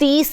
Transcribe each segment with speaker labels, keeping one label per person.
Speaker 1: 30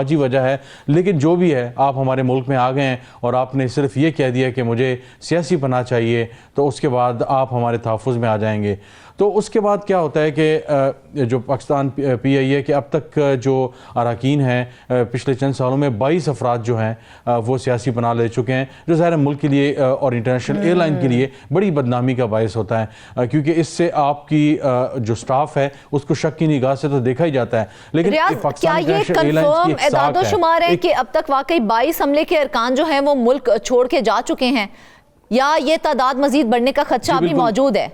Speaker 2: سماجی وجہ ہے، لیکن جو بھی ہے آپ ہمارے ملک میں آ گئے ہیں اور آپ نے صرف یہ کہہ دیا کہ مجھے سیاسی پناہ چاہیے، تو اس کے بعد آپ ہمارے تحفظ میں آ جائیں گے۔ تو اس کے بعد کیا ہوتا ہے کہ جو پاکستان پی آئی اے کے اب تک جو اراکین ہیں پچھلے چند سالوں میں 22 افراد جو ہیں وہ سیاسی پناہ لے چکے ہیں، جو ظاہر ملک کے لیے اور انٹرنیشنل ایئر لائن کے لیے بڑی بدنامی کا باعث ہوتا ہے، کیونکہ اس سے آپ کی جو سٹاف ہے اس کو شک کی نگاہ سے تو دیکھا ہی جاتا ہے۔ لیکن
Speaker 1: کیا یہ کنفرم اعداد و شمار ہے کہ اب تک واقعی 22 عملے کے ارکان جو ہیں وہ ملک چھوڑ کے جا چکے ہیں، یا یہ تعداد مزید بڑھنے کا خدشہ بھی موجود ہے؟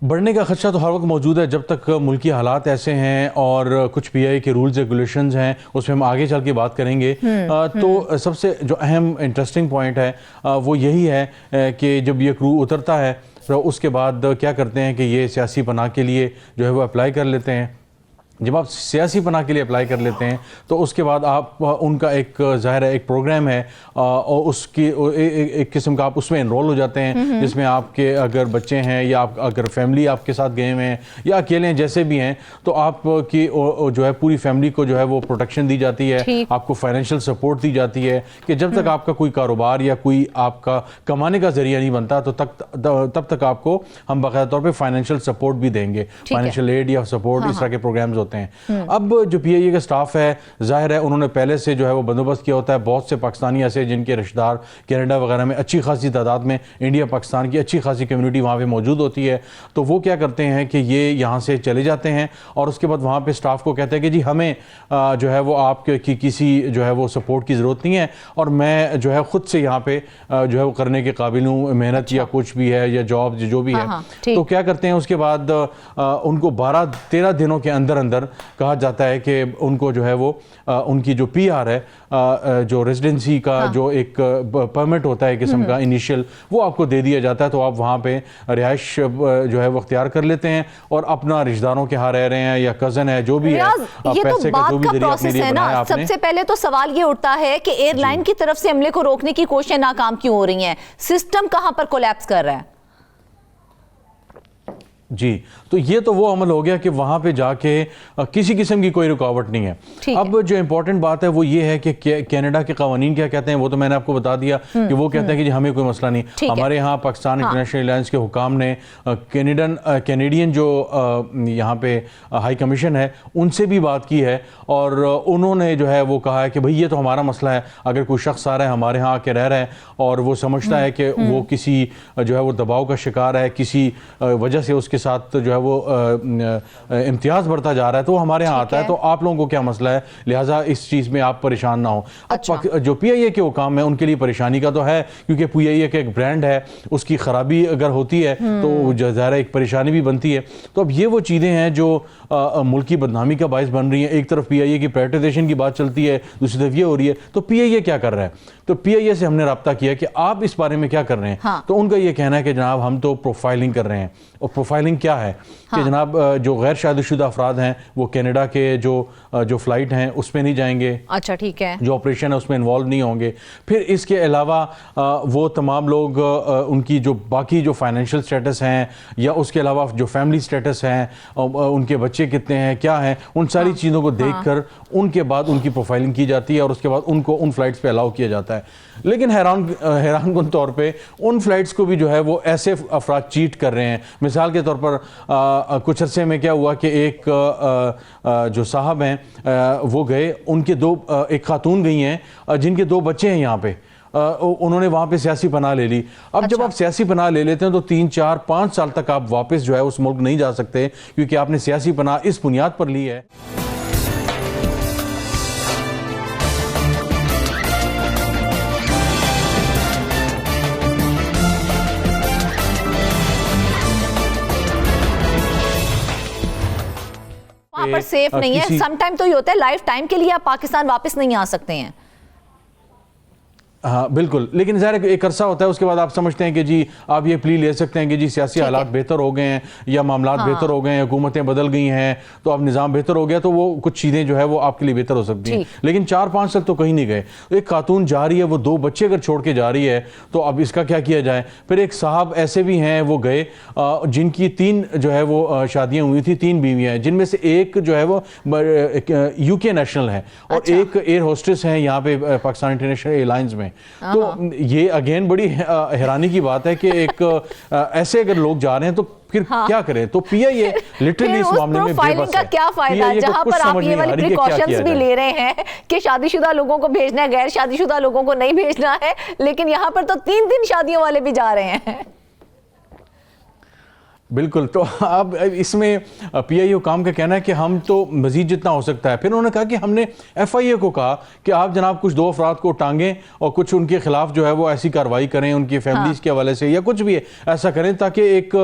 Speaker 2: بڑھنے کا خدشہ تو ہر وقت موجود ہے جب تک ملکی حالات ایسے ہیں، اور کچھ پی آئی کے رولز ریگولیشنز ہیں، اس میں ہم آگے چل کے بات کریں گے۔ تو سب سے جو اہم انٹرسٹنگ پوائنٹ ہے وہ یہی ہے کہ جب یہ کرو اترتا ہے تو اس کے بعد کیا کرتے ہیں کہ یہ سیاسی پناہ کے لیے جو ہے وہ اپلائی کر لیتے ہیں۔ جب آپ سیاسی پناہ کے لیے اپلائی کر لیتے ہیں تو اس کے بعد آپ ان کا ایک ظاہر ہے ایک پروگرام ہے، اور اس کی ایک قسم کا آپ اس میں انرول ہو جاتے ہیں، جس میں آپ کے اگر بچے ہیں یا اگر فیملی آپ کے ساتھ گئے ہوئے ہیں یا اکیلے ہیں جیسے بھی ہیں، تو آپ کی جو ہے پوری فیملی کو جو ہے وہ پروٹیکشن دی جاتی ہے، آپ کو فائنینشیل سپورٹ دی جاتی ہے کہ جب تک آپ کا کوئی کاروبار یا کوئی آپ کا کمانے کا ذریعہ نہیں بنتا تو تب تک آپ کو ہم باقاعدہ طور پہ فائنینشیل سپورٹ بھی دیں گے، فائنینشیل ایڈ یا سپورٹ، اس طرح کے پروگرامز ہوتے ہیں۔ اب جو پی آئی اے کا سٹاف ہے ظاہر ہے انہوں نے پہلے سے جو ہے وہ بندوبست کیا ہوتا ہے، بہت سے پاکستانی ایسے جن کے رشتہ دار کینیڈا وغیرہ میں اچھی خاصی تعداد میں، انڈیا پاکستان کی اچھی خاصی کمیونٹی وہاں پہ موجود ہوتی ہے، تو وہ کیا کرتے ہیں کہ یہ یہاں سے چلے جاتے ہیں اور اس کے بعد وہاں پہ سٹاف کو کہتے ہیں کہ جی ہمیں جو ہے وہ آپ کی کسی جو ہے وہ سپورٹ کی ضرورت نہیں ہے، اور میں جو ہے خود سے یہاں پہ جو ہے وہ کرنے کے قابل ہوں، محنت یا کچھ بھی ہے یا جاب جو بھی ہے۔ تو کیا کرتے ہیں اس کے بعد ان کو 12-13 دنوں کے اندر کہا جاتا ہے کہ ان کو جو ہے وہ ان کی جو پی آر ہے، جو ریزیڈنسی کا جو ایک پرمٹ ہوتا ہے قسم کا انیشیل، وہ آپ کو دے دیا جاتا ہے، تو آپ وہاں پہ رہائش جو ہے وہ اختیار کر لیتے ہیں اور اپنا رشتہ داروں کے ہاں رہ رہے ہیں یا کزن ہے جو بھی ہے، پیسے کا جو بھی ذریعہ اپنے لیے بنایا آپ نے۔
Speaker 1: سب سے پہلے تو سوال یہ اٹھتا ہے کہ ایئر لائن کی طرف سے عملے کو روکنے کی کوششیں ناکام کیوں ہو رہی ہیں؟ سسٹم کہاں پر کولیپس کر رہا ہے؟
Speaker 2: جی تو یہ تو وہ عمل ہو گیا کہ وہاں پہ جا کے کسی قسم کی کوئی رکاوٹ نہیں ہے۔ اب جو امپورٹنٹ بات ہے وہ یہ ہے کہ کینیڈا کے قوانین کیا کہتے ہیں، وہ تو میں نے آپ کو بتا دیا کہ وہ کہتے ہیں کہ جی ہمیں کوئی مسئلہ نہیں۔ ہمارے ہاں پاکستان انٹرنیشنل ایئرلائنس کے حکام نے کینیڈین جو یہاں پہ ہائی کمیشن ہے ان سے بھی بات کی ہے، اور انہوں نے جو ہے وہ کہا ہے کہ بھئی یہ تو ہمارا مسئلہ ہے، اگر کوئی شخص آ رہا ہے ہمارے ہاں آ کے رہ رہا ہے اور وہ سمجھتا ہے کہ وہ کسی جو ہے وہ دباؤ کا شکار ہے، کسی وجہ سے اس کے ساتھ جو ہے وہ امتیاز بڑھتا جا رہا ہے، تو وہ ہمارے ہاں آتا ہے، تو آپ لوگوں کو کیا مسئلہ ہے، لہٰذا اس چیز میں آپ پریشان نہ ہوں۔ جو پی آئی اے کے حکام ہیں ان کے لیے پریشانی کا تو ہے، کیونکہ پی آئی اے کا ایک برانڈ ہے، اس کی خرابی اگر ہوتی ہے تو ظاہر ایک پریشانی بھی بنتی ہے۔ تو اب یہ وہ چیزیں ہیں جو ملکی بدنامی کا باعث بن رہی ہیں۔ ایک طرف پی آئی اے کی پرائیویٹائزیشن کی بات چلتی ہے، دوسری طرف یہ ہو رہی ہے، تو پی آئی اے کیا کر رہا ہے؟ تو پی آئی اے سے ہم نے رابطہ کیا کہ آپ اس بارے میں کیا کر رہے ہیں، تو ان کا یہ کہنا ہے کہ جناب ہم تو پروفائلنگ کر رہے ہیں۔ اور پروفائلنگ کیا ہے کہ جناب جو غیر شادی شدہ افراد ہیں وہ کینیڈا کے جو فلائٹ ہیں اس میں نہیں جائیں گے،
Speaker 1: اچھا ٹھیک ہے،
Speaker 2: جو آپریشن ہے اس میں انوالو نہیں ہوں گے۔ پھر اس کے علاوہ وہ تمام لوگ ان کی جو باقی جو فائنینشیل سٹیٹس ہیں یا اس کے علاوہ جو فیملی سٹیٹس ہیں، ان کے بچے کتنے ہیں کیا ہیں، ان ساری چیزوں کو دیکھ کر ان کے بعد ان کی پروفائلنگ کی جاتی ہے اور اس کے بعد ان کو ان فلائٹس پہ الاؤ کیا جاتا ہے۔ لیکن حیران کن طور پہ ان فلائٹس کو بھی جو ہے وہ ایسے افراد چیٹ کر رہے ہیں۔ مثال کے طور پر کچھ عرصے میں کیا ہوا کہ ایک جو صاحب ہیں وہ گئے، ان کے ایک خاتون گئی ہیں جن کے 2 بچے ہیں یہاں پہ، انہوں نے وہاں پہ سیاسی پناہ لے لی۔ اب جب آپ سیاسی پناہ لے لیتے ہیں تو 3 4 5 سال تک آپ واپس جو ہے اس ملک نہیں جا سکتے، کیونکہ آپ نے سیاسی پناہ اس بنیاد پر لی ہے۔
Speaker 1: وہاں پر سیف نہیں ہے، سم ٹائم تو یہ ہوتا ہے لائف ٹائم کے لیے آپ پاکستان واپس نہیں آ سکتے ہیں۔
Speaker 2: ہاں بالکل, لیکن ظاہر ایک عرصہ ہوتا ہے, اس کے بعد آپ سمجھتے ہیں کہ جی آپ یہ پلی لے سکتے ہیں کہ جی سیاسی حالات بہتر ہو گئے ہیں یا معاملات بہتر ہو گئے ہیں, حکومتیں بدل گئی ہیں تو اب نظام بہتر ہو گیا, تو وہ کچھ چیزیں جو ہے وہ آپ کے لیے بہتر ہو سکتی ہیں. لیکن 4-5 سال تو کہیں نہیں گئے. ایک خاتون جا رہی ہے, وہ 2 بچے اگر چھوڑ کے جا رہی ہے تو اب اس کا کیا کیا جائے. پھر ایک صاحب ایسے بھی ہیں وہ گئے جن کی 3 جو ہے وہ شادیاں ہوئی تھی, 3 بیویاں ہیں, جن میں سے ایک جو ہے وہ UK نیشنل ہے اور ایک ایئر ہوسٹس ہیں یہاں پہ پاکستان انٹرنیشنل ایئر لائنز میں. تو یہ اگین بڑی حیرانی کی بات ہے کہ ایک ایسے اگر لوگ جا رہے ہیں تو پھر کیا کریں. تو پی آئی اے لٹرلی اس معاملے میں بے بس ہے.
Speaker 1: کیا فائدہ جہاں پر آپ یہ والی پریکاشنز بھی لے رہے ہیں کہ شادی شدہ لوگوں کو بھیجنا ہے, غیر شادی شدہ لوگوں کو نہیں بھیجنا ہے, لیکن یہاں پر تو 3 شادیوں والے بھی جا رہے ہیں.
Speaker 2: بالکل. تو اب اس میں پی آئی اے کام کا کہنا ہے کہ ہم تو مزید جتنا ہو سکتا ہے. پھر انہوں نے کہا کہ ہم نے ایف آئی اے کو کہا کہ آپ جناب کچھ 2 افراد کو ٹانگیں اور کچھ ان کے خلاف جو ہے وہ ایسی کارروائی کریں ان کی فیملیز کے حوالے سے یا کچھ بھی ایسا کریں تاکہ ایک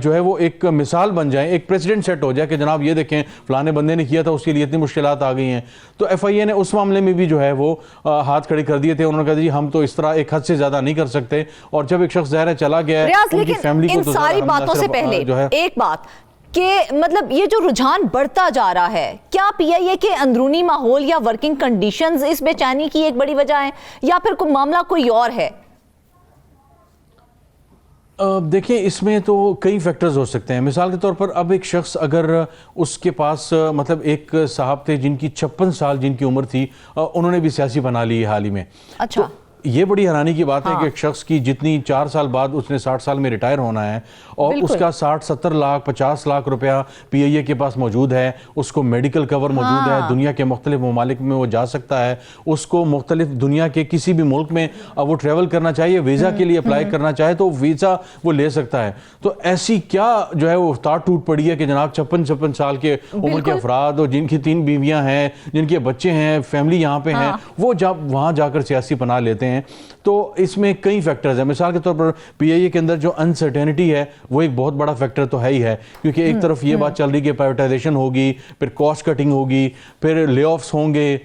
Speaker 2: جو ہے وہ ایک مثال بن جائے, ایک پریسیڈنٹ سیٹ ہو جائے کہ جناب یہ دیکھیں فلانے بندے نے کیا تھا, اس کے لیے اتنی مشکلات آ گئی ہیں. تو ایف آئی اے نے اس معاملے میں بھی جو ہے وہ ہاتھ کھڑے کر دیے تھے. انہوں نے کہا جی ہم تو اس طرح ایک حد سے زیادہ نہیں کر سکتے, اور جب ایک شخص ظاہر چلا گیا ہے ان کی فیملی کو تو
Speaker 1: ساری باتوں سے پہلے ایک بات کہ مطلب یہ جو رجحان بڑھتا جا رہا ہے, کیا پی آئی اے کے اندرونی ماحول یا ورکنگ کنڈیشنز اس بے چینی کی ایک بڑی وجہ ہے یا پھر کوئی معاملہ کوئی اور ہے؟
Speaker 2: دیکھیں اس میں تو کئی فیکٹرز ہو سکتے ہیں. مثال کے طور پر اب ایک شخص اگر اس کے پاس مطلب ایک صاحب تھے جن کی 56 سال جن کی عمر تھی, انہوں نے بھی سیاسی بنا لی حال ہی میں.
Speaker 1: اچھا,
Speaker 2: یہ بڑی حیرانی کی بات ہے کہ ایک شخص کی جتنی 4 سال بعد اس نے 60 سال میں ریٹائر ہونا ہے اور اس کا 60-70 لاکھ 50 لاکھ روپیہ پی آئی اے کے پاس موجود ہے, اس کو میڈیکل کور موجود ہے, دنیا کے مختلف ممالک میں وہ جا سکتا ہے, اس کو مختلف دنیا کے کسی بھی ملک میں وہ ٹریول کرنا چاہیے, ویزا کے لیے اپلائی کرنا چاہے تو ویزا وہ لے سکتا ہے. تو ایسی کیا جو ہے وہ تار ٹوٹ پڑی ہے کہ جناب 56 سال کے عمر کے افراد اور جن کی 3 بیویاں ہیں, جن کے بچے ہیں, فیملی یہاں پہ ہیں, وہ جب وہاں جا کر سیاسی پناہ لیتے ہیں. تو اس میں کئی فیکٹرز ہیں. مثال کے طور پر پی آئی اے کے اندر جو انسرٹینٹی ہے وہ ایک بہت بڑا فیکٹر تو ہے ہی ہے, کیونکہ ایک طرف یہ بات چل رہی کہ پرائیویٹائزیشن ہوگی, پھر کاسٹ کٹنگ ہوگی, پھر لے آفس ہوں گے,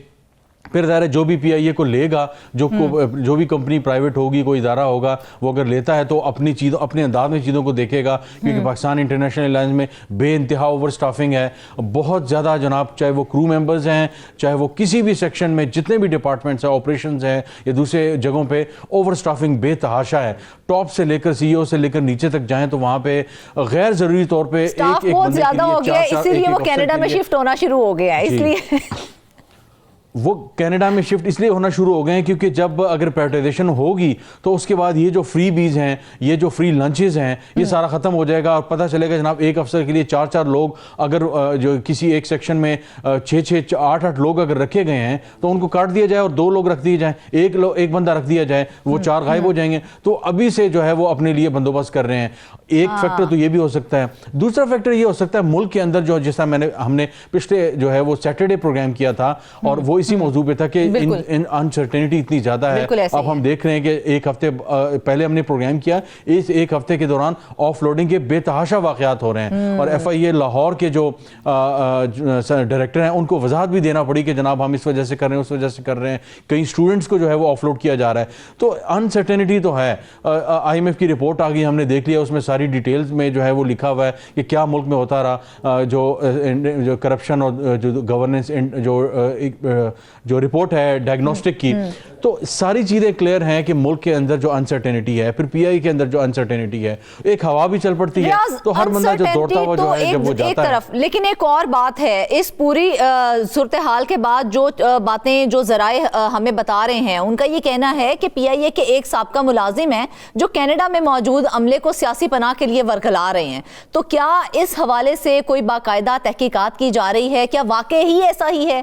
Speaker 2: پھر ظاہر ہے جو بھی پی آئی اے کو لے گا, جو بھی کمپنی پرائیویٹ ہوگی, کوئی ادارہ ہوگا, وہ اگر لیتا ہے تو اپنے انداز میں چیزوں کو دیکھے گا, کیونکہ پاکستان انٹرنیشنل ایئر لائنز میں بے انتہا اوور سٹافنگ ہے بہت زیادہ جناب, چاہے وہ کرو ممبرز ہیں, چاہے وہ کسی بھی سیکشن میں جتنے بھی ڈپارٹمنٹس ہیں, آپریشنز ہیں یا دوسرے جگہوں پہ اوور سٹافنگ بے تحاشا ہے. ٹاپ سے لے کر سی ای او سے لے کر نیچے تک جائیں تو وہاں پہ غیر ضروری طور پہ ایک
Speaker 1: بہت زیادہ ہو گیا, اسی لیے وہ کینیڈا میں شفٹ ہونا شروع ہو گیا. اس لیے
Speaker 2: وہ کینیڈا میں شفٹ اس لیے ہونا شروع ہو گئے ہیں کیونکہ جب اگر پرائیویٹائزیشن ہوگی تو اس کے بعد یہ جو فری بیز ہیں, یہ جو فری لنچز ہیں, یہ سارا ختم ہو جائے گا, اور پتہ چلے گا جناب ایک افسر کے لیے 4 لوگ اگر جو کسی ایک سیکشن میں 6-8 لوگ اگر رکھے گئے ہیں تو ان کو کاٹ دیا جائے اور 2 لوگ رکھ دیے جائیں, ایک بندہ رکھ دیا جائے, وہ 4 غائب ہو جائیں گے. تو ابھی سے جو ہے وہ اپنے لیے بندوبست کر رہے ہیں. ایک فیکٹر تو یہ بھی ہو سکتا ہے. دوسرا فیکٹر یہ ہو سکتا ہے ملک کے اندر جو جیسا ہم نے پچھلے جو ہے وہ سیٹرڈے پروگرام کیا تھا اور وہ اسی موضوع پہ تھا کہ انسرٹینٹی اتنی زیادہ ہے. اب ہم دیکھ رہے ہیں کہ ایک ہفتے پہلے ہم نے پروگرام کیا, اس ایک ہفتے کے دوران آف لوڈنگ کے بے تحاشا واقعات ہو رہے ہیں, اور ایف آئی اے لاہور کے جو ڈائریکٹر ہیں ان کو وضاحت بھی دینا پڑی کہ جناب ہم اس وجہ سے کر رہے ہیں, اس وجہ سے کر رہے ہیں, کئی اسٹوڈنٹس کو جو ہے وہ آف لوڈ کیا جا رہا ہے. تو انسرٹینٹی تو ہے. آئی ایم ایف کی رپورٹ آ گئی, ہم نے دیکھ لیا, اس میں ساری ڈیٹیلز میں جو ہے وہ لکھا ہوا ہے کہ کیا ملک میں ہوتا رہا, جو کرپشن اور جو گورننس جو رپورٹ ہے ڈائگنوسٹک کی. تو ساری چیزیں کلیئر ہیں کہ ملک کے اندر جو انسرٹینٹی ہے, پھر پی آئی کے اندر جو انسرٹینٹی ہے, ایک ہوا بھی چل پڑتی ہے تو ہر بندہ جو دوڑتا ہوا جو ہے جب وہ جاتا ہے.
Speaker 1: لیکن ایک اور بات ہے, اس پوری صورتحال کے بعد جو باتیں جو ذرائع ہمیں بتا رہے ہیں ان کا یہ کہنا ہے کہ پی آئی اے کے ایک سابقہ ملازم ہیں جو کینیڈا میں موجود عملے کو سیاسی پناہ کے لیے ورگلا رہے ہیں. تو کیا اس حوالے سے کوئی باقاعدہ تحقیقات کی جا رہی ہے؟ کیا واقعی ہی ایسا ہی ہے؟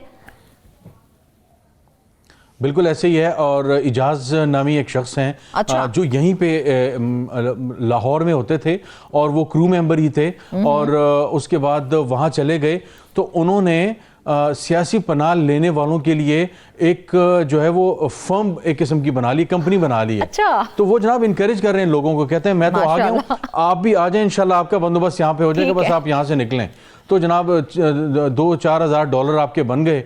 Speaker 2: بالکل ایسے ہی ہے, اور اجاز نامی ایک شخص ہیں جو یہیں پہ لاہور میں ہوتے تھے اور وہ کرو ممبر ہی تھے, اور اس کے بعد وہاں چلے گئے تو انہوں نے سیاسی پناہ لینے والوں کے لیے ایک جو ہے وہ فرم ایک قسم کی بنا لی, کمپنی بنا لی ہے. تو وہ جناب انکریج کر رہے ہیں لوگوں کو, کہتے ہیں میں تو آ گیا ہوں, آپ بھی آ جائیں, انشاءاللہ آپ کا بندوبست یہاں پہ ہو جائے گا, بس آپ یہاں سے نکلیں. تو جناب $2,000-4,000 آپ کے بن گئے,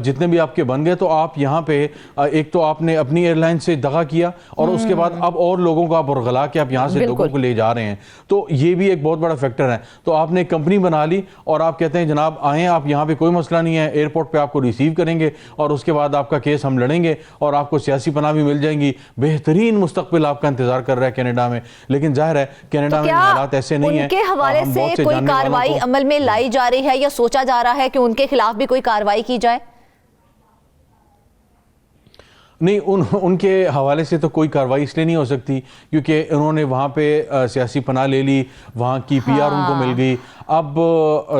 Speaker 2: جتنے بھی آپ کے بن گئے, تو آپ یہاں پہ ایک تو آپ نے اپنی ایئر لائن سے دغا کیا اور اس کے بعد اب اور لوگوں کو آپ ورغلا کے آپ یہاں سے لوگوں کو لے جا رہے ہیں. تو یہ بھی ایک بہت بڑا فیکٹر ہے. تو آپ نے ایک کمپنی بنا لی اور آپ کہتے ہیں جناب آئیں, آپ یہاں پہ کوئی مسئلہ نہیں ہے, ایئرپورٹ پہ آپ کو ریسیو کریں گے اور اس کے بعد آپ کا کیس ہم لڑیں گے اور آپ کو سیاسی پناہ بھی مل جائیں گی, بہترین مستقبل آپ کا انتظار کر رہا ہے کینیڈا میں. لیکن ظاہر ہے کینیڈا میں حالات ایسے نہیں ہیں.
Speaker 1: ان کے حوالے سے کوئی کارروائی عمل میں لائی جا رہی ہے یا سوچا جا رہا ہے کہ ان کے خلاف بھی کوئی کارروائی کی جائے؟
Speaker 2: نہیں, ان کے حوالے سے تو کوئی کارروائی اس لیے نہیں ہو سکتی کیونکہ انہوں نے وہاں پہ سیاسی پناہ لے لی, وہاں کی پی آر ان کو مل گئی. اب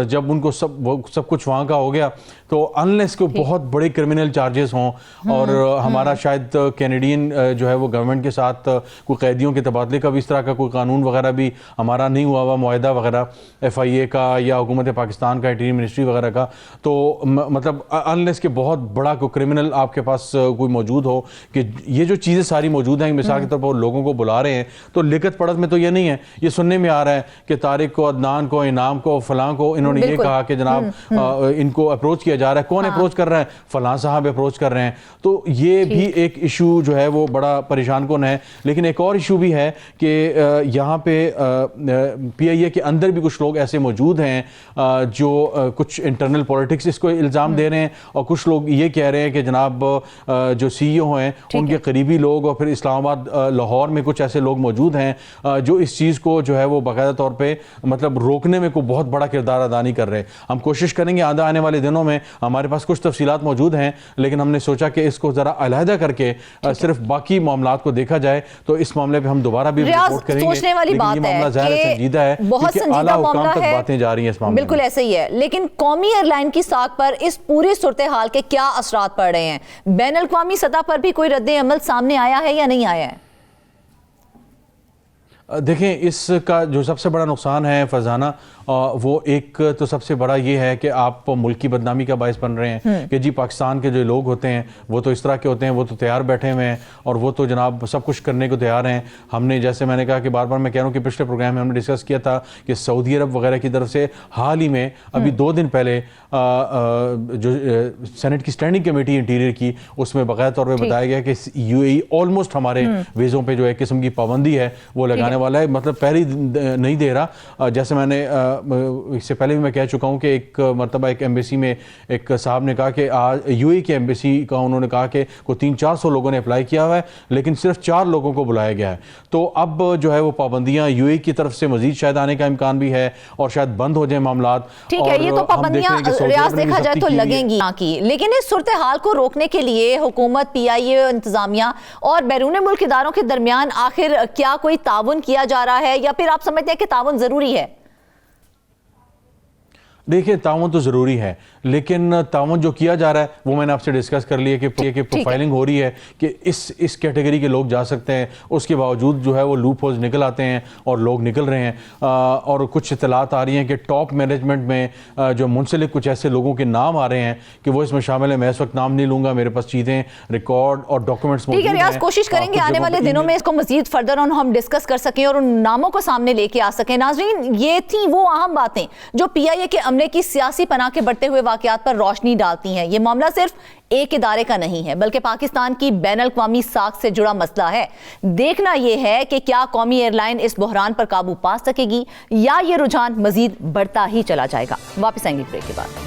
Speaker 2: جب ان کو سب کچھ وہاں کا ہو گیا تو انلیس کو بہت بڑے کرمنل چارجز ہوں, اور ہمارا شاید کینیڈین جو ہے وہ گورنمنٹ کے ساتھ کوئی قیدیوں کے تبادلے کا بھی اس طرح کا کوئی قانون وغیرہ بھی ہمارا نہیں ہوا ہوا, معاہدہ وغیرہ FIA کا یا حکومت پاکستان کا انٹیریئر منسٹری وغیرہ کا. تو مطلب انلیس کہ بہت بڑا کوئی کرمنل آپ کے پاس کوئی موجود ہو کہ یہ جو چیزیں ساری موجود ہیں, مثال کے طور پر لوگوں کو بلا رہے ہیں, تو لکھت پڑھت میں تو یہ نہیں ہے. یہ سننے میں آ رہا ہے کہ طارق کو, عدنان کو, انعام کو, فلاں کو انہوں نے یہ کہا کہ جناب ان کو اپروچ کیا جا رہا ہے. کون اپروچ کر رہا ہے؟ فلاں صاحب اپروچ کر رہے ہیں. تو یہ بھی ایک ایشو جو ہے وہ بڑا پریشان کن ہے. لیکن ایک اور ایشو بھی ہے کہ یہاں پہ PIA کے اندر بھی کچھ لوگ ایسے موجود ہیں جو کچھ انٹرنل پولیٹکس اس کو الزام دے رہے ہیں, اور کچھ لوگ یہ کہہ رہے ہیں کہ جناب جو CEO ہیں ان کے قریبی لوگ اور پھر اسلام آباد, لاہور میں کچھ ایسے لوگ موجود ہیں جو اس چیز کو جو ہے وہ باقاعدہ طور پہ مطلب روکنے میں کوئی بہت بڑا کردار ادا نہیں کر رہے. ہم کوشش کریں گے آنے والے دنوں میں, ہمارے پاس کچھ تفصیلات موجود ہیں, لیکن ہم نے سوچا کہ اس کو ذرا علیحدہ کر کے صرف باقی معاملات کو دیکھا جائے. تو اس معاملے پہ ہم دوبارہ بھی رپورٹ کریں گے.
Speaker 1: سوچنے والی بات ہے کہ
Speaker 2: سنجیدہ ہے,
Speaker 1: بہت سنجیدہ معاملہ ہے,
Speaker 2: باتیں جا رہی ہیں اس معاملے میں.
Speaker 1: بالکل ایسے ہی ہے. لیکن قومی ایئر لائن کی ساکھ پر اس پوری صورتحال کے کیا اثرات پڑ رہے ہیں؟ بین الاقوامی سطح پر بھی کوئی رد عمل سامنے آیا ہے یا نہیں آیا ہے؟
Speaker 2: دیکھیں, اس کا جو سب سے بڑا نقصان ہے فرزانہ, وہ ایک تو سب سے بڑا یہ ہے کہ آپ ملک کی بدنامی کا باعث بن رہے ہیں کہ جی پاکستان کے جو لوگ ہوتے ہیں وہ تو اس طرح کے ہوتے ہیں, وہ تو تیار بیٹھے ہوئے ہیں اور وہ تو جناب سب کچھ کرنے کو تیار ہیں. ہم نے جیسے میں نے کہا کہ بار بار میں کہہ رہا ہوں کہ پچھلے پروگرام میں ہم نے ڈسکس کیا تھا کہ سعودی عرب وغیرہ کی طرف سے حال ہی میں ابھی 2 دن پہلے جو سینٹ کی اسٹینڈنگ کمیٹی انٹیریئر کی, اس میں باقاعدہ طور پہ بتایا گیا کہ UAE آلموسٹ ہمارے ویزوں پہ جو ایک قسم کی پابندی ہے وہ لگانے والا ہے. مطلب پہلے نہیں دے رہا. جیسے میں نے اس سے پہلے بھی میں کہہ چکا ہوں کہ ایک مرتبہ ایک ایمبیسی میں ایک صاحب نے کہا کہ UAE کی ایمبیسی کا انہوں نے کہا کہ کوئی 300-400 لوگوں نے اپلائی کیا ہوا ہے, لیکن صرف 4 لوگوں کو بلایا گیا ہے. تو اب جو ہے وہ پابندیاں UAE کی طرف سے مزید شاید آنے کا امکان بھی ہے اور شاید بند ہو جائیں معاملات.
Speaker 1: ٹھیک ہے, یہ تو پابندیاں ریاض دیکھا جائے تو لگیں گی کی, لیکن اس صورتحال کو روکنے کے لیے حکومت, PIA, انتظامیہ اور بیرون ملک اداروں کے درمیان آخر کیا کوئی تعاون کیا جا رہا ہے یا پھر آپ سمجھتے ہیں کہ تعاون ضروری ہے؟
Speaker 2: دیکھیں, تعاون تو ضروری ہے, لیکن تعاون جو کیا جا رہا ہے وہ میں نے آپ سے ڈسکس کر لیا کہ پروفائلنگ ہو رہی ہے کہ اس کیٹیگری کے لوگ جا سکتے ہیں, اس کے باوجود جو ہے وہ لوپ ہولز نکل آتے ہیں اور لوگ نکل رہے ہیں. اور کچھ اطلاعات آ رہی ہیں کہ ٹاپ مینجمنٹ میں جو منسلک کچھ ایسے لوگوں کے نام آ رہے ہیں کہ وہ اس میں شامل ہیں. میں اس وقت نام نہیں لوں گا, میرے پاس چیزیں ریکارڈ اور ڈاکومنٹس موجود ہیں.
Speaker 1: ٹھیک ہے ریاض, کوشش کریں گے آنے والے دنوں میں اس کو مزید فردر ہم ڈسکس کر سکیں اور ان ناموں کو سامنے لے کے آ سکیں. ناظرین, یہ تھیں وہ اہم باتیں جو PIA کے عملے کی سیاسی پناہ کے بڑھتے ہوئے واقعات پر روشنی ڈالتی ہیں. یہ معاملہ صرف ایک ادارے کا نہیں ہے بلکہ پاکستان کی بین الاقوامی ساکھ سے جڑا مسئلہ ہے. دیکھنا یہ ہے کہ کیا قومی ایئر لائن اس بحران پر قابو پا سکے گی یا یہ رجحان مزید بڑھتا ہی چلا جائے گا. واپس آئیں گے بریک کے بعد.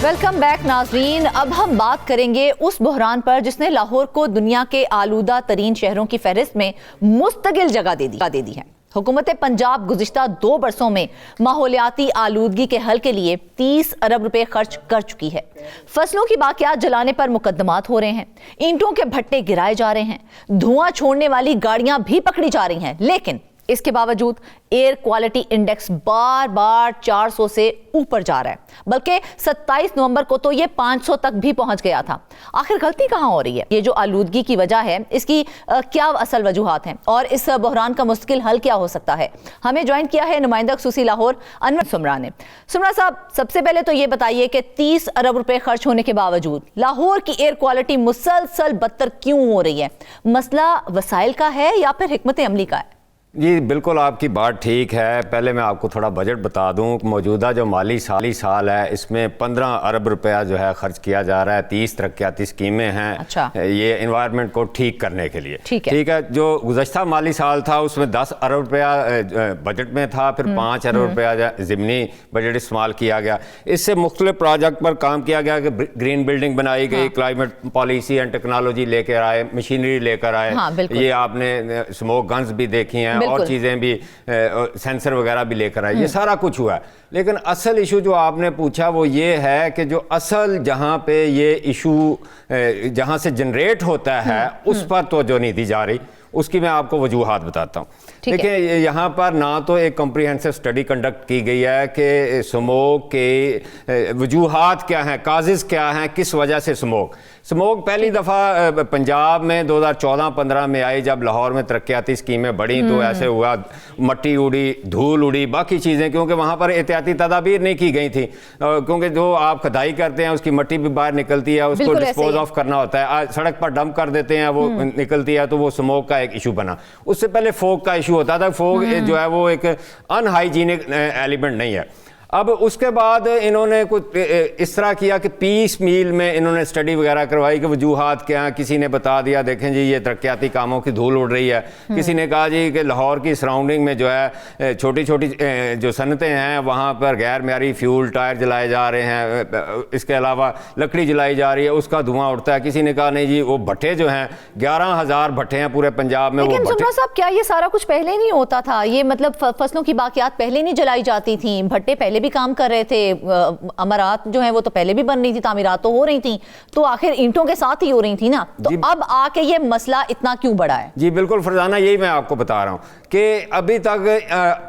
Speaker 1: ویلکم بیک ناظرین. اب ہم بات کریں گے اس بحران پر جس نے لاہور کو دنیا کے آلودہ ترین شہروں کی فہرست میں مستقل جگہ دے دی ہے. حکومت پنجاب گزشتہ 2 برسوں میں ماحولیاتی آلودگی کے حل کے لیے 30 ارب روپے خرچ کر چکی ہے. فصلوں کی باقیات جلانے پر مقدمات ہو رہے ہیں, اینٹوں کے بھٹے گرائے جا رہے ہیں, دھواں چھوڑنے والی گاڑیاں بھی پکڑی جا رہی ہیں, لیکن اس کے باوجود ایئر کوالٹی انڈیکس بار بار 400 سے اوپر جا رہا ہے، بلکہ 27 نومبر کو تو یہ 500 تک بھی پہنچ گیا تھا۔ آخر غلطی کہاں ہو رہی ہے؟ یہ جو آلودگی کی وجہ ہے، اس کی کیا اصل وجوہات ہیں اور اس بحران کا مستقل حل کیا ہو سکتا ہے؟ ہمیں جوائن کیا ہے نمائندہ خصوصی لاہور انور سمرا نے۔ سمرا صاحب، سب سے پہلے تو یہ بتائیے کہ 30 ارب روپے خرچ ہونے کے باوجود لاہور کی ایئر کوالٹی مسلسل بدتر کیوں ہو رہی ہے؟ مسئلہ وسائل کا ہے یا پھر حکمت عملی کا ہے؟
Speaker 3: جی بالکل آپ کی بات ٹھیک ہے۔ پہلے میں آپ کو تھوڑا بجٹ بتا دوں کہ موجودہ جو مالی سال ہے اس میں 15 ارب روپیہ جو ہے خرچ کیا جا رہا ہے۔ 30 ترقیاتی اسکیمیں ہیں یہ انوائرمنٹ کو ٹھیک کرنے کے لیے، ٹھیک ہے۔ جو گزشتہ مالی سال تھا اس میں 10 ارب روپیہ بجٹ میں تھا، پھر 5 ارب روپیہ ضمنی بجٹ استعمال کیا گیا۔ اس سے مختلف پروجیکٹ پر کام کیا گیا کہ گرین بلڈنگ بنائی گئی، کلائمیٹ پالیسی اینڈ ٹیکنالوجی لے کر آئے، مشینری لے کر آئے، یہ آپ نے اسموک گنز بھی دیکھی ہیں اور چیزیں بھی، سینسر وغیرہ بھی لے کر آئے، یہ سارا کچھ ہوا ہے۔ لیکن اصل ایشو جو آپ نے پوچھا وہ یہ ہے کہ جو اصل جہاں پہ یہ ایشو جہاں سے جنریٹ ہوتا ہے اس پر توجہ نہیں دی جا رہی، اس کی میں آپ کو وجوہات بتاتا ہوں۔ دیکھیں یہاں پر نہ تو ایک کمپریہنسو اسٹڈی کنڈکٹ کی گئی ہے کہ سموک کے وجوہات کیا ہیں، کازز کیا ہیں، کس وجہ سے سموک پہلی دفعہ پنجاب میں 2014-15 میں آئی جب لاہور میں ترقیاتی اسکیمیں بڑھیں تو ایسے ہوا، مٹی اڑی، دھول اڑی، باقی چیزیں، کیونکہ وہاں پر احتیاطی تدابیر نہیں کی گئی تھی، کیونکہ جو آپ کھدائی کرتے ہیں اس کی مٹی بھی باہر نکلتی ہے، اس کو ڈسپوز آف کرنا ہوتا ہے، سڑک پر ڈمپ کر دیتے ہیں وہ نکلتی ہے، تو وہ سموک کا ایک ایشو بنا۔ اس سے پہلے فوگ کا ایشو ہوتا تھا، فوگ جو ہے وہ ایک ان ہائیجینک ایلیمنٹ نہیں ہے۔ اب اس کے بعد انہوں نے کچھ اس طرح کیا کہ 20 میل میں انہوں نے اسٹڈی وغیرہ کروائی کہ وجوہات کیا ہیں۔ کسی نے بتا دیا دیکھیں جی یہ ترقیاتی کاموں کی دھول اڑ رہی ہے، کسی نے کہا جی کہ لاہور کی سراؤنڈنگ میں جو ہے چھوٹی چھوٹی جو صنعتیں ہیں وہاں پر غیر معیاری فیول ٹائر جلائے جا رہے ہیں، اس کے علاوہ لکڑی جلائی جا رہی ہے، اس کا دھواں اڑتا ہے۔ کسی نے کہا نہیں جی وہ بھٹے جو ہیں 11,000 بھٹے ہیں پورے پنجاب میں، وہ
Speaker 1: لیکن سمرا صاحب کیا یہ سارا کچھ پہلے نہیں ہوتا تھا؟ یہ مطلب فصلوں کی باقیات پہلے نہیں جلائی جاتی تھیں، بھٹے پہلے بھی کام کر رہے تھے، عمارات جو ہیں وہ تو پہلے بھی بن رہی تھی، تعمیرات تو ہو رہی تھیں، تو آخر اینٹوں کے ساتھ ہی ہو رہی تھی نا، تو اب آ کے یہ مسئلہ اتنا کیوں بڑا ہے؟
Speaker 3: جی بالکل فرزانہ، یہی میں آپ کو بتا رہا ہوں کہ ابھی تک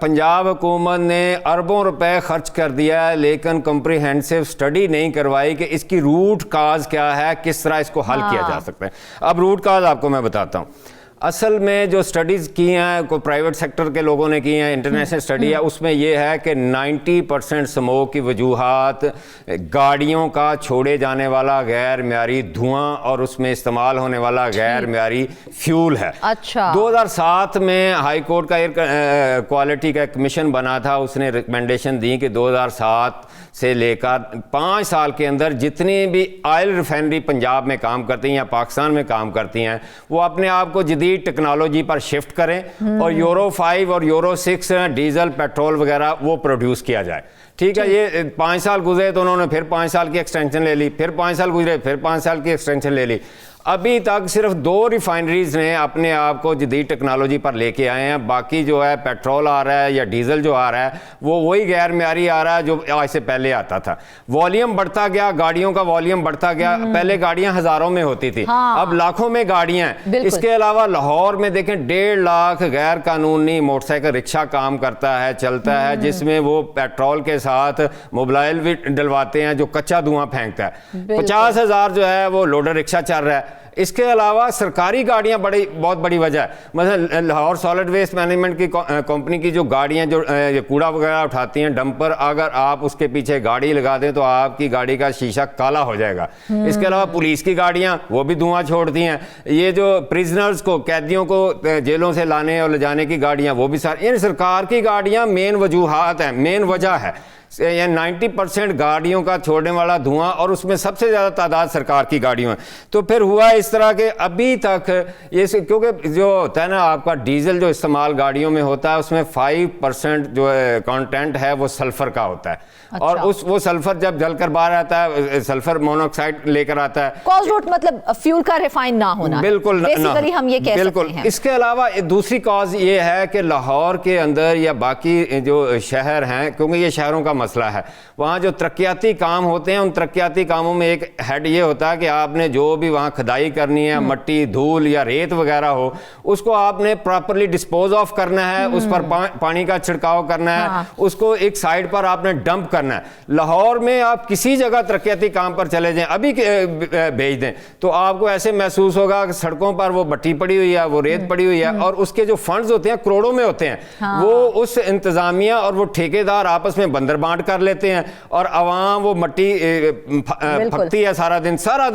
Speaker 3: پنجاب حکومت نے اربوں روپے خرچ کر دیا ہے لیکن کمپریہنسو اسٹڈی نہیں کروائی کہ اس کی روٹ کاز کیا ہے، کس طرح اس کو حل کیا جا سکتا ہے۔ اب روٹ کاز آپ کو میں بتاتا ہوں۔ اصل میں جو سٹڈیز کی ہیں کوئی پرائیویٹ سیکٹر کے لوگوں نے کی ہیں، انٹرنیشنل سٹڈی ہے، اس میں یہ ہے کہ 90% سموک کی وجوہات گاڑیوں کا چھوڑے جانے والا غیر معیاری دھواں اور اس میں استعمال ہونے والا غیر معیاری فیول ہے۔
Speaker 1: اچھا،
Speaker 3: 2007 میں ہائی کورٹ کا ایئر کوالٹی کا کمیشن بنا تھا، اس نے ریکمنڈیشن دی کہ 2007 سے لے کر 5 سال کے اندر جتنی بھی آئل ریفائنری پنجاب میں کام کرتی ہیں یا پاکستان میں کام کرتی ہیں وہ اپنے آپ کو جدید ٹیکنالوجی پر شفٹ کریں اور یورو 5 اور یورو 6 ڈیزل پیٹرول وغیرہ وہ پروڈیوس کیا جائے۔ ٹھیک ہے، یہ 5 سال گزرے تو انہوں نے پھر 5 سال کی ایکسٹینشن لے لی، پھر 5 سال گزرے پھر 5 سال کی ایکسٹینشن لے لی۔ ابھی تک صرف 2 ریفائنریز نے اپنے آپ کو جدید ٹیکنالوجی پر لے کے آئے ہیں، باقی جو ہے پیٹرول آ رہا ہے یا ڈیزل جو آ رہا ہے وہ وہی غیر معیاری آ رہا ہے جو آج سے پہلے آتا تھا۔ والیوم بڑھتا گیا، گاڑیوں کا والیوم بڑھتا گیا، پہلے گاڑیاں ہزاروں میں ہوتی تھی، اب لاکھوں میں گاڑیاں ہیں۔ اس کے علاوہ لاہور میں دیکھیں 1.5 لاکھ غیر قانونی موٹر سائیکل رکشہ کام کرتا ہے، چلتا ہے، جس میں وہ پیٹرول کے ساتھ موبائل بھی ڈلواتے ہیں جو کچا دھواں پھینکتا ہے۔ 50,000 جو ہے وہ لوڈر رکشہ چل رہا ہے۔ اس کے علاوہ سرکاری گاڑیاں بہت بڑی وجہ ہے، مثلا لاہور سالڈ ویسٹ مینجمنٹ کی کمپنی کی جو گاڑیاں جو کوڑا وغیرہ اٹھاتی ہیں ڈمپر، اگر آپ اس کے پیچھے گاڑی لگا دیں تو آپ کی گاڑی کا شیشہ کالا ہو جائے گا۔ اس کے علاوہ پولیس کی گاڑیاں وہ بھی دھواں چھوڑتی ہیں، یہ جو پریزنرز کو، قیدیوں کو جیلوں سے لانے اور لے جانے کی گاڑیاں وہ بھی ساری، یعنی سرکار کی گاڑیاں مین وجوہات ہیں، مین وجہ ہے۔ 90% گاڑیوں کا چھوڑنے والا دھواں اور اس میں سب سے زیادہ تعداد سرکار کی گاڑیوں ہے۔ تو پھر ہوا اس طرح کہ ابھی تک یہ کیونکہ جو ہوتا ہے نا آپ کا ڈیزل جو استعمال گاڑیوں میں ہوتا ہے اس میں 5% جو کانٹینٹ ہے وہ سلفر کا ہوتا ہے، اور وہ سلفر جب جل کر باہر آتا ہے سلفر مونوکسائڈ لے کر آتا ہے،
Speaker 1: کاز روٹ مطلب فیول کا ریفائن نہ ہونا،
Speaker 3: بالکل
Speaker 1: بیسیکلی ہم یہ کہہ سکتے ہیں۔
Speaker 3: اس کے علاوہ دوسری کاز یہ ہے کہ لاہور کے اندر یا باقی جو شہر ہیں، کیونکہ یہ شہروں کا مسئلہ ہے. وہاں جو ترقیاتی کام ہوتے ہیں ان ترقیاتی کاموں میں ایک ہیڈ یہ ہوتا ہے کہ آپ نے جو بھی وہاں کھدائی کرنی ہے, مٹی دھول یا ریت وغیرہ ہو, اس کو آپ نے پراپرلی ڈسپوز آف کرنا ہے, اس پر پانی کا چھڑکاؤ کرنا ہے, اس کو ایک سائڈ پر آپ نے ڈمپ کرنا ہے. لاہور میں آپ کسی جگہ ترقیاتی کام پر چلے جائیں, ابھی بھیج دیں, تو آپ کو ایسے محسوس ہوگا کہ سڑکوں پر وہ مٹی پڑی ہوئی ہے, وہ ریت پڑی ہوئی ہے, اور اس کے جو فنڈز ہوتے ہیں کروڑوں میں ہوتے ہیں, وہ اس انتظامیہ اور وہ ٹھیکیدار آپس میں بندر بانٹ کر لیتے ہیں, اور عوام وہ مٹی پھکتی ہے سارا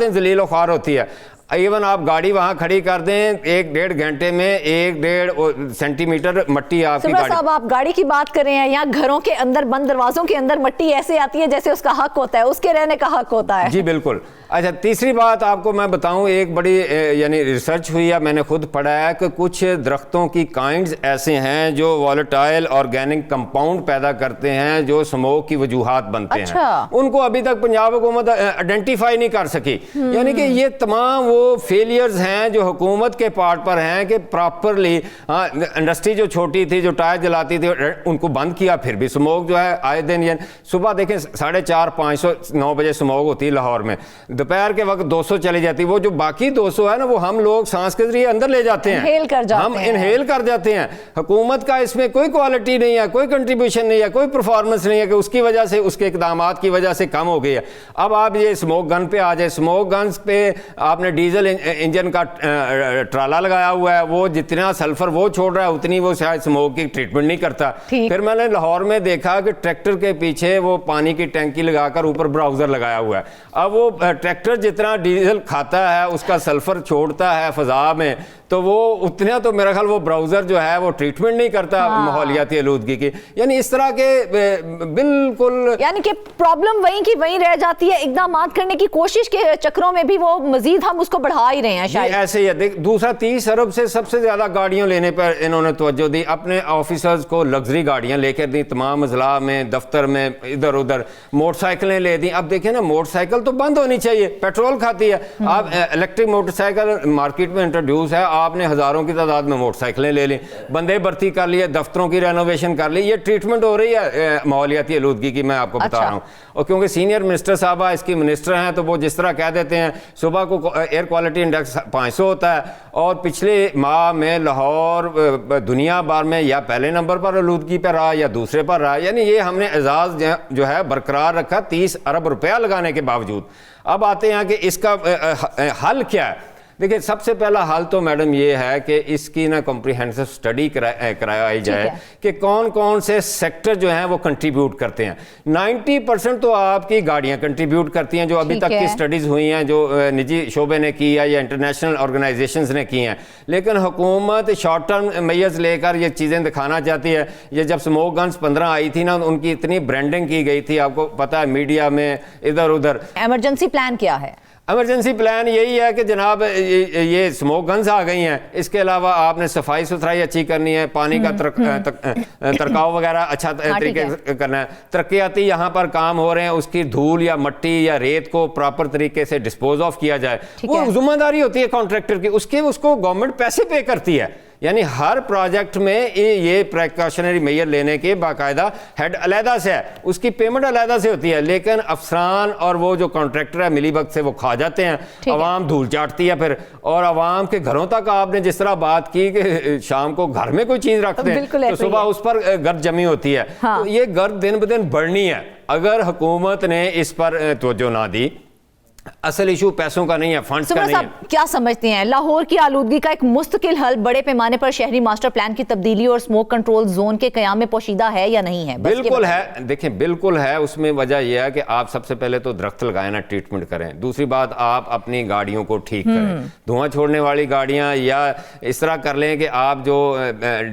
Speaker 3: دن ذلیل و خوار ہوتی ہے. ایون آپ گاڑی وہاں کھڑی کر دیں, 1-1.5 گھنٹے میں 1-1.5 سینٹی میٹر مٹی آپ کی گاڑی.
Speaker 1: صاحب آپ گاڑی کی بات کریں ہیں, یہاں گھروں کے اندر بند دروازوں کے اندر مٹی ایسے آتی ہے جیسے اس کا حق ہوتا ہے, اس کے رہنے کا حق ہوتا ہے.
Speaker 3: جی بالکل. اچھا, تیسری بات آپ کو میں بتاؤں, ایک بڑی یعنی ریسرچ ہوئی ہے, میں نے خود پڑھا ہے کہ کچھ درختوں کی کائنڈز ایسے ہیں جو والیٹائل آرگینک کمپاؤنڈ پیدا کرتے ہیں جو اسموک کی وجوہات بنتے ہیں. ان کو ابھی تک پنجاب حکومت آئیڈینٹیفائی نہیں کر سکی. یعنی کہ یہ تمام وہ فیلیئرز ہیں جو حکومت کے پارٹ پر ہیں کہ پراپرلی انڈسٹری جو چھوٹی تھی, جو ٹائر جلاتی تھی, ان کو بند کیا, پھر بھی اسموک جو ہے آئے دن, یعنی صبح دیکھیں 450-500 9 بجے اسموک ہوتی ہے لاہور میں, دوپہر کے وقت 200 چلی جاتی. وہ جو باقی 200 ہے نا, وہ ہم لوگ سانس کے ذریعے اندر لے جاتے ہیں, ہم انہیل کر جاتے ہیں. حکومت کا اس میں کوئی کوالٹی نہیں ہے, کوئی کنٹریبیوشن نہیں ہے, کوئی پرفارمنس نہیں ہے کہ اس کی وجہ سے, اس کے اقدامات کی وجہ سے کم ہو گئی ہے. اب آپ یہ اسموک گن پہ آ جائے, اسموک گنز پہ آپ نے ڈیزل انجن کا ٹرالا لگایا ہوا ہے, وہ جتنا سلفر وہ چھوڑ رہا ہے اتنی وہ شاید اسموک کی ٹریٹمنٹ نہیں کرتا. پھر میں نے لاہور میں دیکھا کہ ٹریکٹر کے پیچھے وہ پانی کی ٹینکی لگا کر اوپر براؤزر لگایا ہوا ہے. اب وہ ٹریکٹر جتنا ڈیزل کھاتا ہے اس کا سلفر چھوڑتا ہے فضا میں, تو وہ اتنا تو میرا خیال وہ براؤزر جو ہے وہ ٹریٹمنٹ نہیں کرتا ماحولیاتی آلودگی کی. یعنی اس طرح کے بالکل,
Speaker 1: یعنی کہ پرابلم وہیں کی وہیں رہ جاتی ہے. اقدامات کرنے کی کوشش کے چکروں میں بھی وہ مزید ہم اس کو بڑھا ہی رہے ہیں شاید.
Speaker 3: ایسے ہی ہے. دوسرا 30 ارب سے سب سے زیادہ گاڑیوں لینے پر انہوں نے توجہ دی, اپنے آفیسرز کو لگژری گاڑیاں لے کر دی, تمام اضلاع میں, دفتر میں, ادھر ادھر موٹر سائیکلیں لے دیں. اب دیکھیں نا, موٹر سائیکل تو بند ہونی چاہیے, پیٹرول کھاتی ہے. آپ الیکٹرک موٹر سائیکل مارکیٹ میں انٹروڈیوس ہے, آپ نے ہزاروں کی تعداد میں موٹر سائیکلیں لے لیں, بندے بھرتی کر لیے, دفتروں کی رینوویشن کر لی. یہ ٹریٹمنٹ ہو رہی ہے ماحولیاتی آلودگی کی, میں آپ کو بتا رہا ہوں. اور کیونکہ سینئر منسٹر صاحبہ اس کی منسٹر ہیں, تو وہ جس طرح کہہ دیتے ہیں صبح کو ایئر کوالٹی انڈیکس 500 ہوتا ہے, اور پچھلے ماہ میں لاہور دنیا بھر میں یا پہلے نمبر پر آلودگی پر رہا یا دوسرے پر رہا. یعنی یہ ہم نے اعزاز جو ہے برقرار رکھا 30 ارب روپیہ لگانے کے باوجود. اب آتے ہیں کہ اس کا حل کیا ہے. دیکھیں, سب سے پہلا حل تو میڈم یہ ہے کہ اس کی نا کمپریہنسو اسٹڈی کرائی جائے کہ کون کون سے سیکٹر جو ہیں وہ کنٹریبیوٹ کرتے ہیں. 90% تو آپ کی گاڑیاں کنٹریبیوٹ کرتی ہیں, جو ابھی تک کی اسٹڈیز ہوئی ہیں, جو نجی شعبے نے کی ہے یا انٹرنیشنل آرگنائزیشنز نے کی ہیں. لیکن حکومت شارٹ ٹرم میئرز لے کر یہ چیزیں دکھانا چاہتی ہے. یہ جب اسموک گنز 15 آئی تھی نا, ان کی اتنی برانڈنگ کی گئی تھی, آپ کو پتہ ہے, میڈیا میں ادھر ادھر.
Speaker 1: ایمرجنسی پلان کیا ہے؟
Speaker 3: ایمرجنسی پلان یہی ہے کہ جناب یہ اسموک گنز آ گئی ہیں, اس کے علاوہ آپ نے صفائی ستھرائی اچھی کرنی ہے, پانی کا ترکاؤ وغیرہ اچھا طریقے سے کرنا ہے. ترقیاتی یہاں پر کام ہو رہے ہیں, اس کی دھول یا مٹی یا ریت کو پراپر طریقے سے ڈسپوز آف کیا جائے. وہ ذمہ داری ہوتی ہے کانٹریکٹر کی, اس کو گورنمنٹ پیسے پے کرتی ہے. یعنی ہر پروجیکٹ میں یہ پریکاشنری میئر لینے کے باقاعدہ ہیڈ علیحدہ سے ہے, اس کی پیمنٹ علیحدہ سے ہوتی ہے. لیکن افسران اور وہ جو کانٹریکٹر ہے ملی بھگت سے وہ کھا جاتے ہیں, عوام دھول چاٹتی ہے پھر. اور عوام کے گھروں تک آپ نے جس طرح بات کی کہ شام کو گھر میں کوئی چیز رکھتے ہیں تو صبح اس پر گرد جمی ہوتی ہے. تو یہ گرد دن بدن بڑھنی ہے اگر حکومت نے اس پر توجہ نہ دی. اصل ایشو پیسوں کا نہیں ہے, فنڈز کا نہیں ہے.
Speaker 1: کیا سمجھتے ہیں لاہور کی آلودگی کا ایک مستقل حل بڑے پیمانے پر شہری ماسٹر پلان کی تبدیلی اور اسموک کنٹرول زون کے قیام میں پوشیدہ ہے یا نہیں ہے؟
Speaker 3: بالکل ہے. دیکھیں بالکل ہے. اس میں وجہ یہ ہے کہ آپ سب سے پہلے تو درخت لگائیں نا, ٹریٹمنٹ کریں. دوسری بات, آپ اپنی گاڑیوں کو ٹھیک کریں. دھواں چھوڑنے والی گاڑیاں یا اس طرح کر لیں کہ آپ جو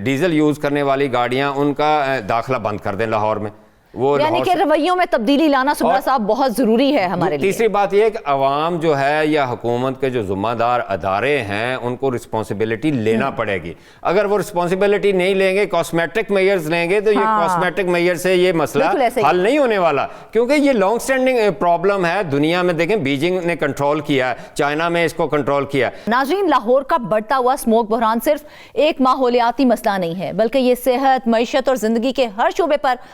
Speaker 3: ڈیزل یوز کرنے والی گاڑیاں ان کا داخلہ بند کر دیں لاہور میں.
Speaker 1: یعنی کہ رویوں میں تبدیلی لانا سمرا صاحب بہت ضروری ہے ہمارے لیے.
Speaker 3: تیسری بات یہ کہ عوام جو ہے یا حکومت کے جو ذمہ دار ادارے ہیں ان کو رسپانسبلٹی لینا پڑے گی. اگر وہ رسپانسبلٹی نہیں لیں گے, کاسمیٹک میئرز لیں گے, تو یہ کاسمیٹک میئر سے یہ مسئلہ حل نہیں ہونے والا, کیونکہ یہ لانگ سٹینڈنگ پرابلم ہے. دنیا میں دیکھیں بیجنگ نے کنٹرول کیا ہے, چائنا میں اس کو کنٹرول کیا.
Speaker 1: ناظرین, لاہور کا بڑھتا ہوا اسموک بحران صرف ایک ماحولیاتی مسئلہ نہیں ہے, بلکہ یہ صحت, معیشت اور زندگی کے ہر شعبے پر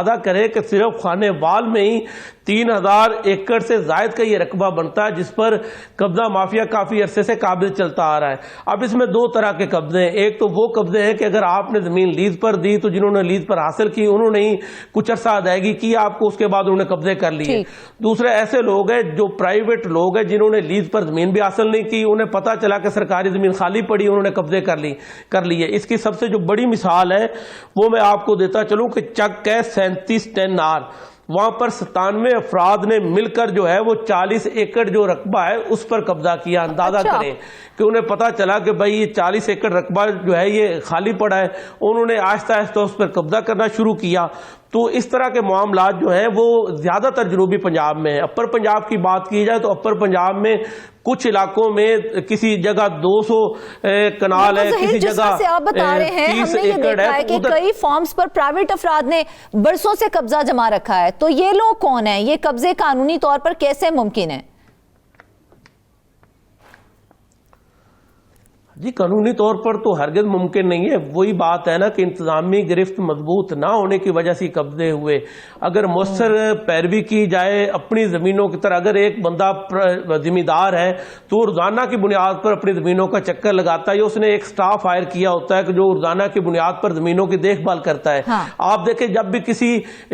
Speaker 4: اندازہ کریں کہ صرف خانے وال میں ہی 3000 ایکڑ سے زائد کا یہ رقبہ بنتا ہے جس پر قبضہ مافیا کافی عرصے سے قابض چلتا آ رہا ہے. اب اس میں دو طرح کے قبضے ہیں. ایک تو وہ قبضے ہیں کہ اگر آپ نے زمین لیز پر دی تو جنہوں نے لیز پر حاصل کی انہوں نے ہی کچھ عرصہ ادائیگی کی آپ کو, اس کے بعد انہوں نے قبضے کر لیے. دوسرے ایسے لوگ ہیں جو پرائیویٹ لوگ ہیں جنہوں نے لیز پر زمین بھی حاصل نہیں کی, انہیں پتا چلا کہ سرکاری زمین خالی پڑی, انہوں نے قبضے کر لیے. اس کی سب سے جو بڑی مثال ہے وہ میں آپ کو دیتا چلوں کہ چک ہے 3710R, وہاں پر 97 افراد نے مل کر جو ہے وہ 40 ایکڑ جو رقبہ ہے اس پر قبضہ کیا. اندازہ کریں کہ انہیں پتا چلا کہ بھائی یہ 40 ایکڑ رقبہ جو ہے یہ خالی پڑا ہے, انہوں نے آہستہ آہستہ اس پر قبضہ کرنا شروع کیا. تو اس طرح کے معاملات جو ہیں وہ زیادہ تر جنوبی پنجاب میں ہیں. اپر پنجاب کی بات کی جائے تو اپر پنجاب میں کچھ علاقوں میں کسی جگہ 200 کنال ہے, کسی جگہ 30 ایکڑ ہے.
Speaker 1: کہ کئی فارمز پر پرائیویٹ افراد نے برسوں سے قبضہ جما رکھا ہے, تو یہ لوگ کون ہیں؟ یہ قبضے قانونی طور پر کیسے ممکن ہیں؟
Speaker 4: جی قانونی طور پر تو ہرگز ممکن نہیں ہے. وہی بات ہے نا کہ انتظامی گرفت مضبوط نہ ہونے کی وجہ سے قبضے ہوئے. اگر مؤثر پیروی کی جائے اپنی زمینوں کی طرح, اگر ایک بندہ ذمہ دار ہے تو روزانہ کی بنیاد پر اپنی زمینوں کا چکر لگاتا ہے, یا اس نے ایک سٹاف ہائر کیا ہوتا ہے کہ جو روزانہ کی بنیاد پر زمینوں کی دیکھ بھال کرتا ہے. آپ دیکھیں جب بھی کسی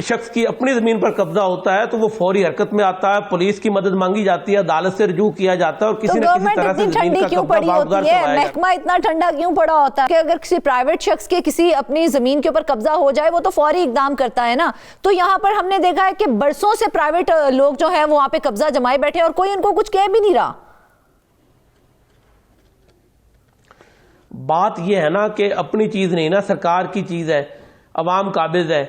Speaker 4: شخص کی اپنی زمین پر قبضہ ہوتا ہے تو وہ فوری حرکت میں آتا ہے, پولیس کی مدد مانگی جاتی ہے, عدالت سے رجوع کیا جاتا ہے اور کسی نہ کسی طرح سے زمین کا قبضہ واگزار کروایا جاتا ہے.
Speaker 1: اتنا ٹھنڈا کیوں پڑا ہوتا ہے کہ اگر کسی پرائیویٹ شخص کے کسی اپنی زمین کے اوپر قبضہ ہو جائے وہ تو فوری اقدام کرتا ہے نا. تو یہاں پر ہم نے دیکھا ہے کہ برسوں سے پرائیویٹ لوگ جو ہیں وہاں پہ قبضہ جمائے بیٹھے اور کوئی ان کو کچھ کہہ بھی نہیں رہا.
Speaker 4: بات یہ ہے نا کہ اپنی چیز نہیں نا, سرکار کی چیز ہے, عوام قابض ہے.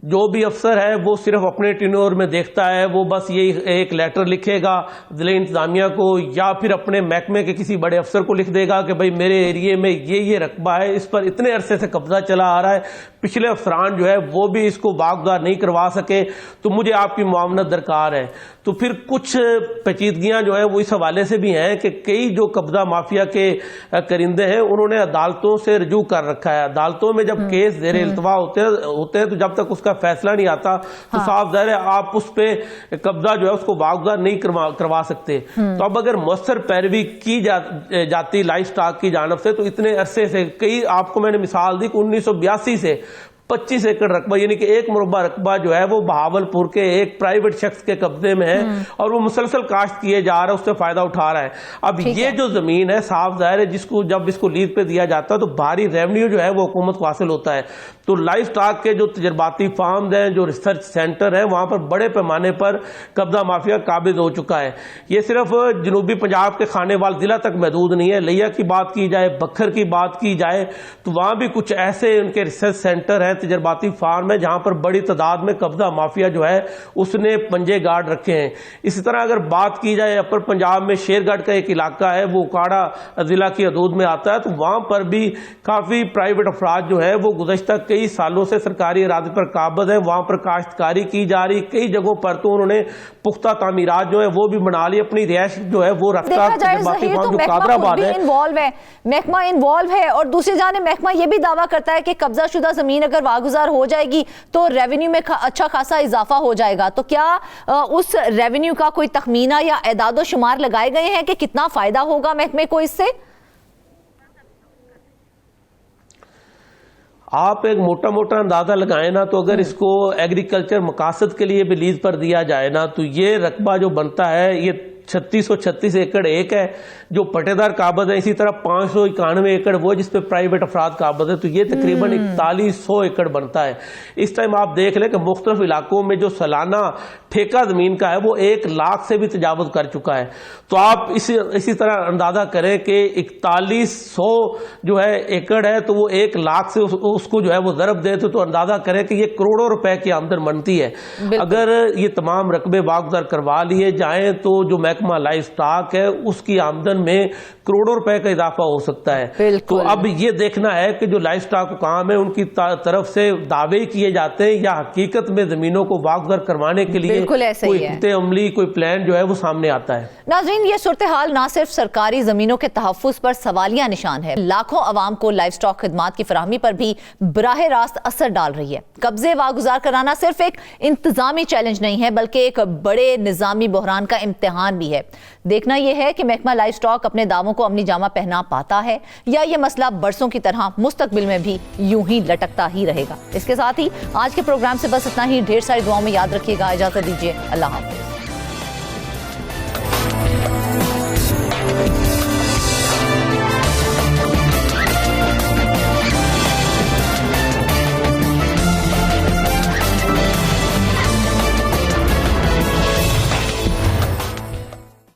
Speaker 4: جو بھی افسر ہے وہ صرف اپنے ٹینور میں دیکھتا ہے, وہ بس یہ ایک لیٹر لکھے گا ضلع انتظامیہ کو یا پھر اپنے محکمے کے کسی بڑے افسر کو لکھ دے گا کہ بھائی میرے ایریے میں یہ رقبہ ہے, اس پر اتنے عرصے سے قبضہ چلا آ رہا ہے, پچھلے افسران جو ہے وہ بھی اس کو واگزار نہیں کروا سکے, تو مجھے آپ کی معاونت درکار ہے. تو پھر کچھ پیچیدگیاں جو ہیں وہ اس حوالے سے بھی ہیں کہ کئی جو قبضہ مافیا کے کرندے ہیں انہوں نے عدالتوں سے رجوع کر رکھا ہے. عدالتوں میں جب کیس زیر التوا ہوتے ہیں تو جب تک اس کا فیصلہ نہیں آتا تو صاف ظاہر ہے آپ اس پہ قبضہ جو ہے اس کو واگزار نہیں کروا سکتے. تو اب اگر مؤثر پیروی کی جاتی لائف سٹاک کی جانب سے تو اتنے عرصے سے کئی, آپ کو میں نے مثال دی کہ 1982 سے 25 ایکڑ رقبہ یعنی کہ 1 مربع رقبہ جو ہے وہ بہاولپور کے ایک پرائیویٹ شخص کے قبضے میں ہے اور وہ مسلسل کاشت کیے جا رہا ہے, اس سے فائدہ اٹھا رہا ہے. اب یہ جو زمین ہے صاف ظاہر ہے جب اس کو لیز پہ دیا جاتا ہے تو بھاری ریونیو جو ہے وہ حکومت کو حاصل ہوتا ہے. تو لائف سٹاک کے جو تجرباتی فارمز ہیں, جو ریسرچ سینٹر ہیں, وہاں پر بڑے پیمانے پر قبضہ مافیا قابض ہو چکا ہے. یہ صرف جنوبی پنجاب کے خانے وال ضلع تک محدود نہیں ہے. لیا کی بات کی جائے, بکھر کی بات کی جائے تو وہاں بھی کچھ ایسے ان کے ریسرچ سینٹر ہیں, تجرباتی فارم ہے جہاں پر بڑی تعداد میں قبضہ مافیا جو ہے اس نے پنجے گاڑ رکھے ہیں. اسی طرح اگر بات کی جائے اپر پنجاب میں شیر گڑھ کا ایک علاقہ ہے, وہ اکاڑا ضلع کی حدود میں آتا ہے, تو وہاں پر بھی کافی پرائیویٹ افراد جو ہے وہ گزشتہ کئی سالوں سے سرکاری اراضی پر قابض ہیں. وہاں پر کاشتکاری کی جا رہی, کئی جگہوں پر تو انہوں نے پختہ تعمیرات جو ہے وہ بھی بنا لی, اپنی رہائش جو ہے وہ رفتہ جو قادر آباد ہے
Speaker 1: محکمہ انوالو ہے. اور دوسری جانب محکمہ یہ بھی دعویٰ کرتا ہے کہ قبضہ شدہ زمین اگر واگزار ہو جائے گی تو ریونیو میں اچھا خاصا اضافہ ہو جائے گا. تو کیا اس ریونیو کا کوئی تخمینہ یا اعداد و شمار لگائے گئے ہیں کہ کتنا فائدہ ہوگا محکمے کو اس سے؟
Speaker 4: آپ ایک موٹا اندازہ لگائیں نا تو اگر اس کو ایگریکلچر مقاصد کے لیے بھی لیز پر دیا جائے نا تو یہ رقبہ جو بنتا ہے یہ 3636 ایکڑ ایک ہے جو پٹے دار قابض ہے. اسی طرح 591 ایکڑ وہ جس پہ پرائیویٹ افراد قابض ہے, تو یہ تقریباً 4100 ایکڑ بنتا ہے. اس ٹائم آپ دیکھ لیں کہ مختلف علاقوں میں جو سالانہ ٹھیکہ زمین کا ہے وہ 1 لاکھ سے بھی تجاوز کر چکا ہے. تو آپ اسی طرح اندازہ کریں کہ 4100 جو ہے ایکڑ ہے تو وہ 1 لاکھ سے اس کو جو ہے وہ ضرب دے تو اندازہ کریں کہ یہ کروڑوں روپے کی آمدن بنتی ہے. اگر یہ تمام رقبے واگزار کروا لیے جائیں تو جو محکمہ لائف سٹاک ہے اس کی آمدن میں کروڑوں روپے کا اضافہ ہو سکتا ہے. تو اب یہ دیکھنا ہے کہ جو لائف سٹاک حکام ہے ان کی طرف سے دعوے کیے جاتے ہیں یا حقیقت میں زمینوں کو واگزار کروانے کے لیے
Speaker 1: بالکل ایسے
Speaker 4: کوئی
Speaker 1: ہی ہے.
Speaker 4: حکمت عملی، کوئی پلان جو ہے وہ سامنے آتا ہے.
Speaker 1: ناظرین، یہ صورتحال نہ صرف سرکاری زمینوں کے تحفظ پر سوالیہ نشان ہے، لاکھوں عوام کو لائف سٹاک خدمات کی فراہمی پر بھی براہ راست اثر ڈال رہی ہے. قبضے واگزار کرانا صرف ایک انتظامی چیلنج نہیں ہے بلکہ ایک بڑے نظامی بحران کا امتحان بھی ہے. دیکھنا یہ ہے کہ محکمہ لائف سٹاک اپنے دعووں کو عملی جامہ پہنا پاتا ہے یا یہ مسئلہ برسوں کی طرح مستقبل میں بھی یوں ہی لٹکتا ہی رہے گا. اس کے ساتھ ہی آج کے پروگرام سے بس اتنا ہی. ڈھیر ساری دعاؤں میں یاد رکھیے گا. اجازت دیجیے. اللہ حافظ.